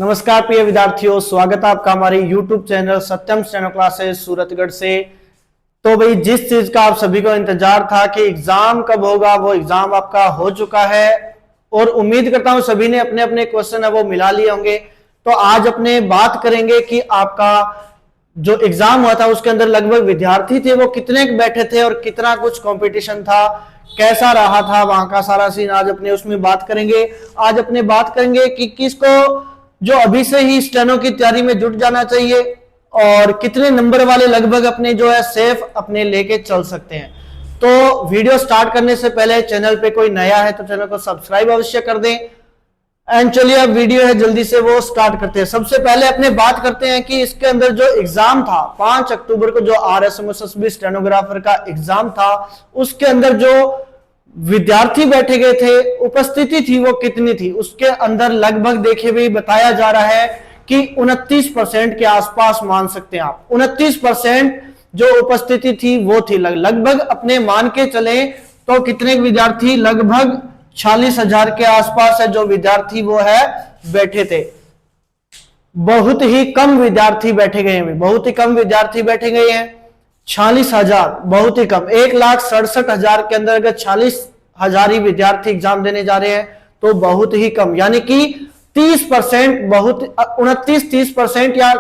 नमस्कार प्रिय विद्यार्थियों, स्वागत है आपका हमारे YouTube चैनल सत्यम स्टेनो क्लासेस सूरतगढ़ से। तो भाई, जिस चीज का आप सभी को इंतजार था कि एग्जाम कब होगा, वो एग्जाम आपका हो चुका है और उम्मीद करता हूं सभी ने अपने अपने क्वेश्चन है वो मिला लिए होंगे। तो आज अपने बात करेंगे कि आपका जो एग्जाम हुआ था उसके अंदर लगभग विद्यार्थी थे वो कितने बैठे थे और कितना कुछ कंपटीशन था, कैसा रहा था, वहां का सारा सीन आज अपने उसमें बात करेंगे। आज अपने बात करेंगे कि किसको जो अभी से ही स्टेनो की तैयारी में जुट जाना चाहिए और कितने नंबर वाले लगभग अपने जो है सेफ अपने लेके चल सकते हैं। तो वीडियो स्टार्ट करने से पहले चैनल पे कोई नया है तो चैनल को सब्सक्राइब अवश्य कर दें। एंड चलिए अब वीडियो है जल्दी से वो स्टार्ट करते हैं। सबसे पहले अपने बात करते हैं कि इसके अंदर जो एग्जाम था 5 अक्टूबर को जो RSMSB स्टेनोग्राफर का एग्जाम था, उसके अंदर जो विद्यार्थी बैठे गए थे, उपस्थिति थी वो कितनी थी, उसके अंदर लगभग देखे हुए बताया जा रहा है कि 29% के आसपास मान सकते हैं आप। 29% जो उपस्थिति थी वो थी लगभग अपने मान के चले तो कितने विद्यार्थी, लगभग 46,000 के आसपास है जो विद्यार्थी वो है बैठे थे। बहुत ही कम विद्यार्थी बैठे गए हैं, बहुत ही कम विद्यार्थी बैठे गए हैं। 46,000 बहुत ही कम। 1,67,000 के अंदर अगर 40,000 ही विद्यार्थी एग्जाम देने जा रहे हैं तो बहुत ही कम, यानी कि 30%, बहुत 29-30% या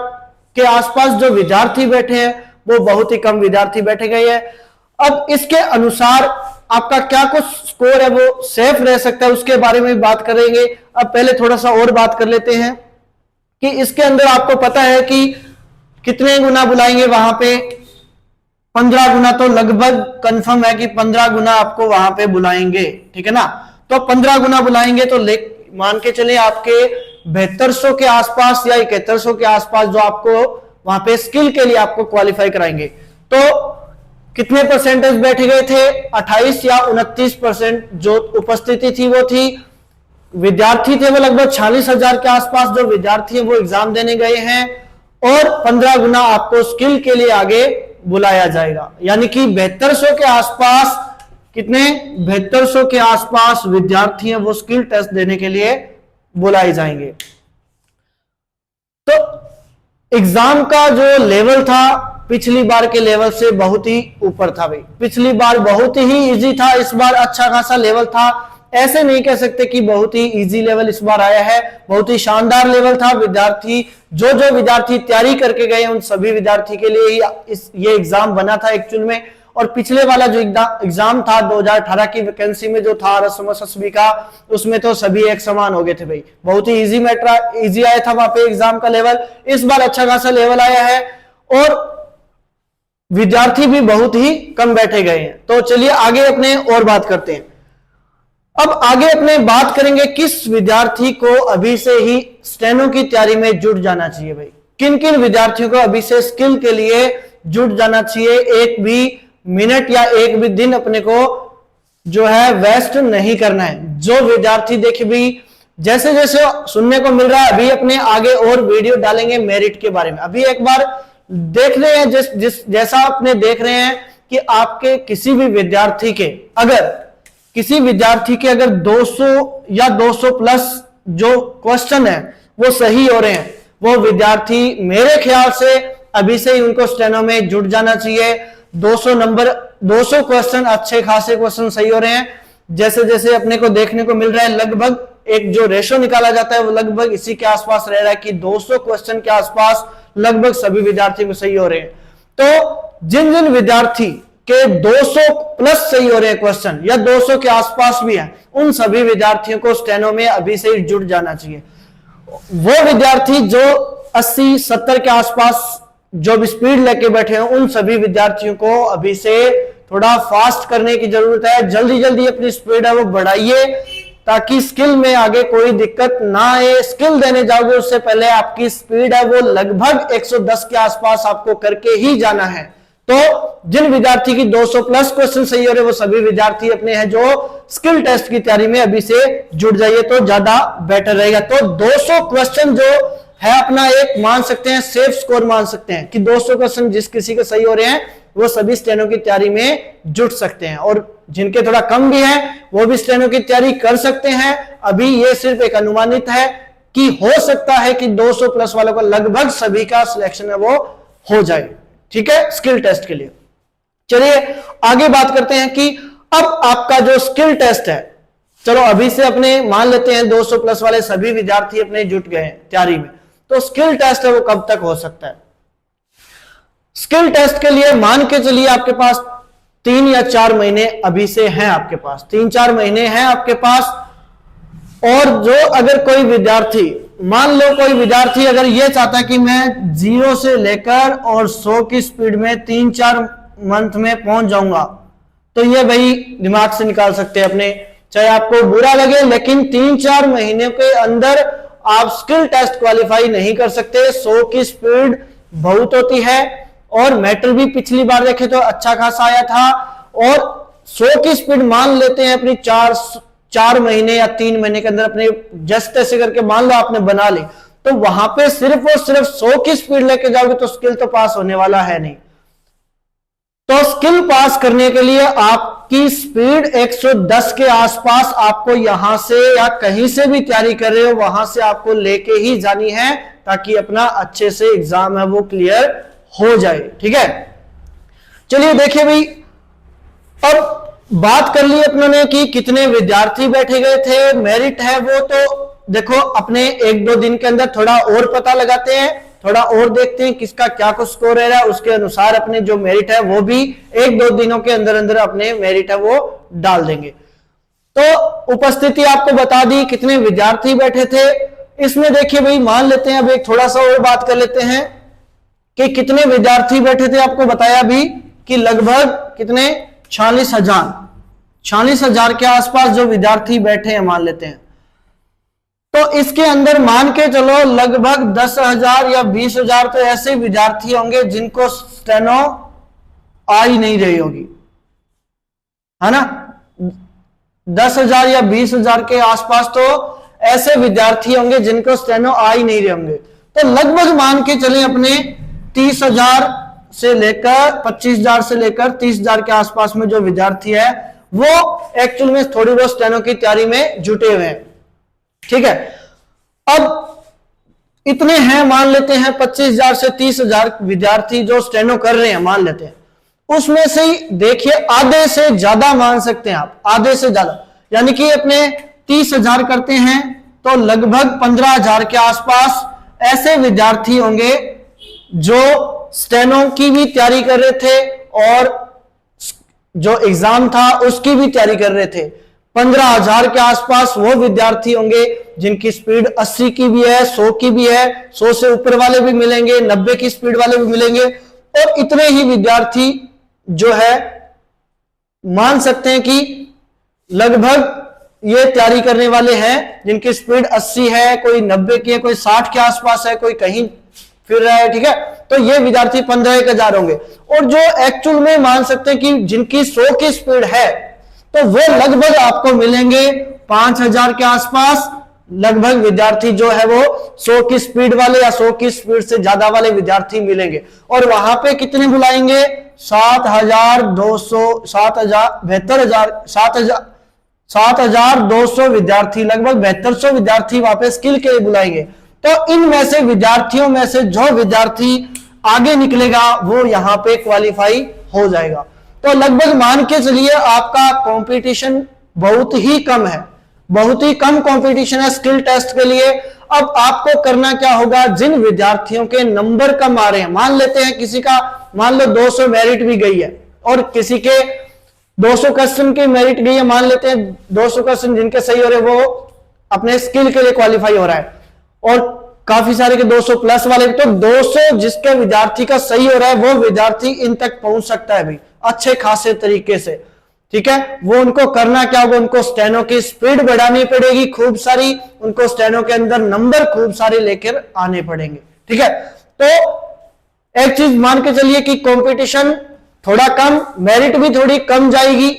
के आसपास जो विद्यार्थी बैठे हैं वो बहुत ही कम विद्यार्थी बैठे गए हैं। अब इसके अनुसार आपका क्या कुछ स्कोर है वो सेफ रह सकता है उसके बारे में बात करेंगे। अब पहले थोड़ा सा और बात कर लेते हैं कि इसके अंदर आपको पता है कि कितने गुना बुलाएंगे वहां पे। 15 गुना तो लगभग कंफर्म है कि 15 गुना आपको वहां पे बुलाएंगे, ठीक है ना। तो 15 गुना बुलाएंगे तो मान के चले आपके 7200 के आसपास या 7100 के आसपास जो आपको वहां पे स्किल के लिए आपको क्वालिफाई कराएंगे। तो कितने परसेंटेज बैठे गए थे? 28 या 29% जो उपस्थिति थी वो थी। विद्यार्थी थे वो लगभग 46,000 के आसपास जो विद्यार्थी है वो एग्जाम देने गए हैं और 15 गुना आपको स्किल के लिए आगे बुलाया जाएगा, यानी कि 7200 के आसपास, कितने 7200 के आसपास विद्यार्थी हैं वो स्किल टेस्ट देने के लिए बुलाए जाएंगे। तो एग्जाम का जो लेवल था पिछली बार के लेवल से बहुत ही ऊपर था भाई। पिछली बार बहुत ही इजी था, इस बार अच्छा खासा लेवल था। ऐसे नहीं कह सकते कि बहुत ही इजी लेवल इस बार आया है, बहुत ही शानदार लेवल था। विद्यार्थी जो विद्यार्थी तैयारी करके गए उन सभी विद्यार्थी के लिए ही ये एग्जाम बना था एक्चुअल में। और पिछले वाला जो एग्जाम था 2018 की वैकेंसी में जो था RSMSB का, उसमें तो सभी एक समान हो गए थे भाई। बहुत ही इजी आया था वहां पे एग्जाम का लेवल। इस बार अच्छा खासा लेवल आया है और विद्यार्थी भी बहुत ही कम बैठे गए हैं। तो चलिए आगे अपने और बात करते हैं। अब आगे अपने बात करेंगे किस विद्यार्थी को अभी से ही स्टेनो की तैयारी में जुट जाना चाहिए भाई। किन किन विद्यार्थियों को अभी से स्किल के लिए जुट जाना चाहिए। एक भी मिनट या एक भी दिन अपने को जो है वेस्ट नहीं करना है। जो विद्यार्थी देखिए भी जैसे जैसे सुनने को मिल रहा है, अभी अपने आगे और वीडियो डालेंगे मेरिट के बारे में। अभी एक बार देख रहे हैं जैसा आपने देख रहे हैं कि आपके किसी भी विद्यार्थी के अगर 200 या 200 प्लस जो क्वेश्चन है वो सही हो रहे हैं, वो विद्यार्थी मेरे ख्याल से अभी से ही उनको स्टेनो में जुट जाना चाहिए। 200 क्वेश्चन, अच्छे खासे क्वेश्चन सही हो रहे हैं। जैसे जैसे अपने को देखने को मिल रहा है लगभग एक जो रेशो निकाला जाता है वो लगभग इसी के आसपास रह रहा है कि 200 क्वेश्चन के आसपास लगभग सभी विद्यार्थी को सही हो रहे हैं। तो जिन जिन विद्यार्थी के 200 प्लस सही हो रहे हैं क्वेश्चन या 200 के आसपास भी हैं, उन सभी विद्यार्थियों को स्टेनो में अभी से ही जुट जाना चाहिए। वो विद्यार्थी जो 80-70 के आसपास जो भी स्पीड लेके बैठे हैं, उन सभी विद्यार्थियों को अभी से थोड़ा फास्ट करने की जरूरत है। जल्दी जल्दी अपनी स्पीड है वो बढ़ाइए ताकि स्किल में आगे कोई दिक्कत ना आए। स्किल देने जाओगे उससे पहले आपकी स्पीड है वो लगभग 110 के आसपास आपको करके ही जाना है। तो जिन विद्यार्थी की 200 प्लस क्वेश्चन सही हो रहे वो सभी विद्यार्थी अपने हैं जो स्किल टेस्ट की तैयारी में अभी से जुट जाइए तो ज्यादा बेटर रहेगा। तो 200 क्वेश्चन जो है अपना एक मान सकते हैं सेफ स्कोर मान सकते हैं कि 200 क्वेश्चन जिस किसी के सही हो रहे हैं वो सभी स्टेनो की तैयारी में जुट सकते हैं, और जिनके थोड़ा कम भी हैं वो भी स्टेनो की तैयारी कर सकते हैं। अभी ये सिर्फ एक अनुमानित है, कि हो सकता है कि 200 प्लस वालों का लगभग सभी का सिलेक्शन है वो हो जाए। ठीक है, स्किल टेस्ट के लिए। चलिए आगे बात करते हैं कि अब आपका जो स्किल टेस्ट है, चलो अभी से अपने मान लेते हैं 200 प्लस वाले सभी विद्यार्थी अपने जुट गए हैं तैयारी में, तो स्किल टेस्ट है वो कब तक हो सकता है? स्किल टेस्ट के लिए मान के चलिए आपके पास 3 या 4 महीने अभी से हैं, आपके पास 3-4 महीने हैं आपके पास। और जो अगर कोई विद्यार्थी, मान लो कोई विद्यार्थी अगर ये चाहता है कि मैं 0 से लेकर और 100 की स्पीड में 3-4 मंथ में पहुंच जाऊंगा, तो ये भाई दिमाग से निकाल सकते हैं अपने, चाहे आपको बुरा लगे, लेकिन 3-4 महीने के अंदर आप स्किल टेस्ट क्वालिफाई नहीं कर सकते। 100 की स्पीड बहुत होती है और मैटर भी पिछली बार देखे तो अच्छा खासा आया था, और 100 की स्पीड मान लेते हैं अपनी 4 महीने या 3 महीने के अंदर अपने जस्ट तैसे करके मान लो आपने बना ली, तो वहां पे सिर्फ और सिर्फ 100 की स्पीड लेके जाओगे तो स्किल तो पास होने वाला है नहीं। तो स्किल पास करने के लिए आपकी स्पीड 110 के आसपास आपको यहां से या कहीं से भी तैयारी कर रहे हो वहां से आपको लेके ही जानी है, ताकि अपना अच्छे से एग्जाम है वो क्लियर हो जाए। ठीक है, चलिए देखिए भाई, अब बात कर ली अपनों ने कि कितने विद्यार्थी बैठे गए थे, मेरिट है वो तो देखो अपने 1-2 दिन के अंदर थोड़ा और पता लगाते हैं, थोड़ा और देखते हैं किसका क्या कुछ स्कोर है, उसके अनुसार अपने जो मेरिट है वो भी 1-2 दिनों के अंदर अंदर अपने मेरिट है वो डाल देंगे। तो उपस्थिति आपको बता दी, कितने विद्यार्थी बैठे थे। इसमें देखिए भाई मान लेते हैं, अब एक थोड़ा सा और बात कर लेते हैं कि कितने विद्यार्थी बैठे थे। आपको बताया भी कि लगभग कितने 46,000 के आसपास जो विद्यार्थी बैठे हैं मान लेते हैं, तो इसके अंदर मान के चलो लगभग 10,000 या 20,000 तो ऐसे विद्यार्थी होंगे जिनको स्टेनो आ ही नहीं रही होगी, है ना। 10,000 या 20,000 के आसपास तो ऐसे विद्यार्थी होंगे जिनको स्टेनो आ ही नहीं रहे होंगे। तो लगभग मान के चले अपने 30,000 से लेकर 25,000 से लेकर 30,000 के आसपास में जो विद्यार्थी है वो एक्चुअल में थोड़ी बहुत स्टेनो की तैयारी में जुटे हुए हैं। ठीक है, अब इतने हैं मान लेते हैं 25,000 से 30,000 विद्यार्थी जो स्टेनो कर रहे हैं मान लेते हैं, उसमें से ही देखिए आधे से ज्यादा मान सकते हैं आप, आधे से ज्यादा, यानी कि अपने 30,000 करते हैं तो लगभग 15,000 के आसपास ऐसे विद्यार्थी होंगे जो स्टेनो की भी तैयारी कर रहे थे और जो एग्जाम था उसकी भी तैयारी कर रहे थे। 15,000 के आसपास वो विद्यार्थी होंगे जिनकी स्पीड 80 की भी है, 100 की भी है, 100 से ऊपर वाले भी मिलेंगे, 90 की स्पीड वाले भी मिलेंगे, और इतने ही विद्यार्थी जो है मान सकते हैं कि लगभग ये तैयारी करने वाले हैं जिनकी स्पीड 80 है, कोई 90 की है, कोई 60 के आसपास है, कोई कहीं फिर रहा है। ठीक है, तो ये विद्यार्थी 15,000 होंगे, और जो एक्चुअल में मान सकते हैं कि जिनकी 100 की स्पीड है तो वो लगभग आपको मिलेंगे 5,000 के आसपास। लगभग विद्यार्थी जो है वो 100 की स्पीड वाले या 100 की स्पीड से ज्यादा वाले विद्यार्थी मिलेंगे, और वहां पे कितने बुलाएंगे 7,200 विद्यार्थी, लगभग 7200 विद्यार्थी वहां पे स्किल के लिए बुलाएंगे। तो इनमें से विद्यार्थियों में से जो विद्यार्थी आगे निकलेगा वो यहां पे क्वालिफाई हो जाएगा। तो लगभग मान के चलिए आपका कंपटीशन बहुत ही कम है, बहुत ही कम कंपटीशन है स्किल टेस्ट के लिए। अब आपको करना क्या होगा, जिन विद्यार्थियों के नंबर कम आ रहे हैं, मान लेते हैं किसी का मान लो 200 मेरिट भी गई है और किसी के 200 क्वेश्चन की मेरिट गई है, मान लेते हैं 200 क्वेश्चन जिनके सही हो रहे वो अपने स्किल के लिए क्वालिफाई हो रहा है, और काफी सारे के 200 प्लस वाले, तो 200 जिसके विद्यार्थी का सही हो रहा है वो विद्यार्थी इन तक पहुंच सकता है भाई अच्छे खासे तरीके से। ठीक है, वो उनको करना क्या होगा, उनको स्टेनो की स्पीड बढ़ानी पड़ेगी खूब सारी, उनको स्टेनो के अंदर नंबर खूब सारे लेकर आने पड़ेंगे। ठीक है, तो एक चीज मान के चलिए कि कंपटीशन थोड़ा कम, मेरिट भी थोड़ी कम जाएगी,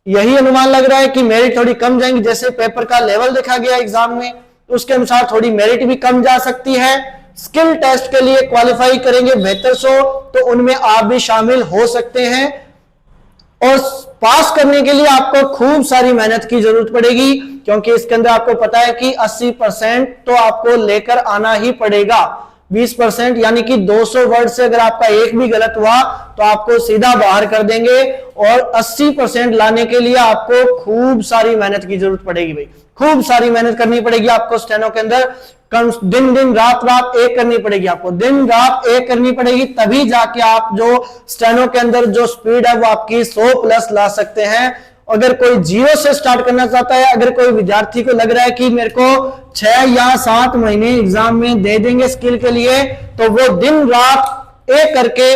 यही अनुमान लग रहा है कि मेरिट थोड़ी कम जाएंगी। जैसे पेपर का लेवल देखा गया एग्जाम में तो उसके अनुसार थोड़ी मेरिट भी कम जा सकती है। स्किल टेस्ट के लिए क्वालिफाई करेंगे 7200, तो उनमें आप भी शामिल हो सकते हैं। और पास करने के लिए आपको खूब सारी मेहनत की जरूरत पड़ेगी, क्योंकि इसके अंदर आपको पता है कि 80% तो आपको लेकर आना ही पड़ेगा। 20% यानी कि 200 वर्ड से अगर आपका एक भी गलत हुआ तो आपको सीधा बाहर कर देंगे, और 80% लाने के लिए आपको खूब सारी मेहनत की जरूरत पड़ेगी भाई, खूब सारी मेहनत करनी पड़ेगी आपको स्टेनो के अंदर। दिन दिन रात रात एक करनी पड़ेगी, आपको दिन रात एक करनी पड़ेगी, तभी जाके आप जो स्टेनो के अंदर जो स्पीड है वो आपकी 100+ ला सकते हैं। अगर कोई 0 से स्टार्ट करना चाहता है, अगर कोई विद्यार्थी को लग रहा है कि मेरे को 6 या 7 महीने एग्जाम में दे देंगे स्किल के लिए, तो वो दिन रात एक करके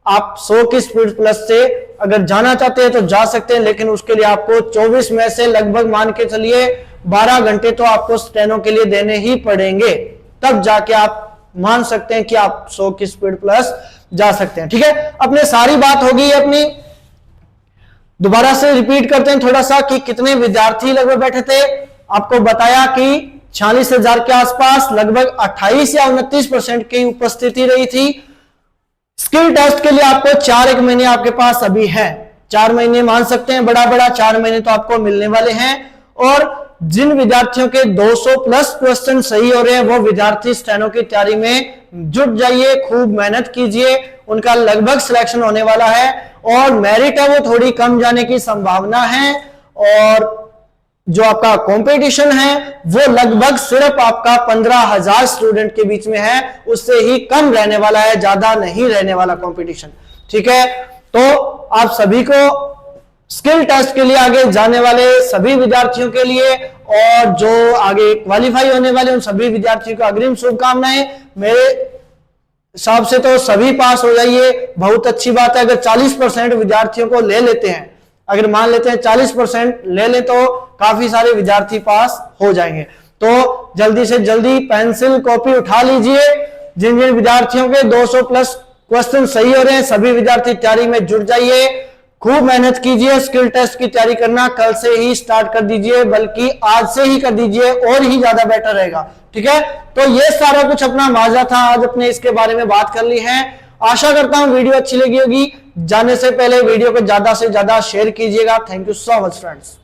आप 100 की स्पीड प्लस से अगर जाना चाहते हैं तो जा सकते हैं, लेकिन उसके लिए आपको 24 में से लगभग मान के चलिए 12 घंटे तो आपको स्टेनो के लिए देने ही पड़ेंगे, तब जाके आप मान सकते हैं कि आप 100 की स्पीड प्लस जा सकते हैं। ठीक है, अपने सारी बात होगी अपनी, दोबारा से रिपीट करते हैं थोड़ा सा कि कितने विद्यार्थी लगभग बैठे थे। आपको बताया कि 46,000 के आसपास, लगभग 28 या 29% की उपस्थिति रही थी। स्किल टेस्ट के लिए आपको 4 महीने आपके पास अभी है, 4 महीने मान सकते हैं, बड़ा 4 महीने तो आपको मिलने वाले हैं। और जिन विद्यार्थियों के 200+ क्वेश्चन सही हो रहे हैं वो विद्यार्थी स्टेनो की तैयारी में जुट जाइए, खूब मेहनत कीजिए, उनका लगभग सिलेक्शन होने वाला है। और मेरिट है वो थोड़ी कम जाने की संभावना है, और जो आपका कंपटीशन है वो लगभग सिर्फ आपका 15,000 स्टूडेंट के बीच में है, उससे ही कम रहने वाला है, ज्यादा नहीं रहने वाला कंपटीशन। ठीक है, तो आप सभी को स्किल टेस्ट के लिए आगे जाने वाले सभी विद्यार्थियों के लिए और जो आगे क्वालिफाई होने वाले उन सभी विद्यार्थियों को अग्रिम शुभकामनाएं। मेरे हिसाब से तो सभी पास हो जाइए, बहुत अच्छी बात है। अगर 40% विद्यार्थियों को ले लेते हैं, अगर मान लेते हैं 40% ले लें तो काफी सारे विद्यार्थी पास हो जाएंगे। तो जल्दी से जल्दी पेंसिल कॉपी उठा लीजिए। जिन जिन विद्यार्थियों के 200+ क्वेश्चन सही हो रहे हैं सभी विद्यार्थी तैयारी में जुट जाइए, खूब मेहनत कीजिए। स्किल टेस्ट की तैयारी करना कल से ही स्टार्ट कर दीजिए, बल्कि आज से ही कर दीजिए और ही ज्यादा बेटर रहेगा। ठीक है, तो ये सारा कुछ अपना माजा था, आज अपने इसके बारे में बात कर ली है। आशा करता हूं वीडियो अच्छी लगी होगी। जाने से पहले वीडियो को ज्यादा से ज्यादा शेयर कीजिएगा। Thank you so much friends.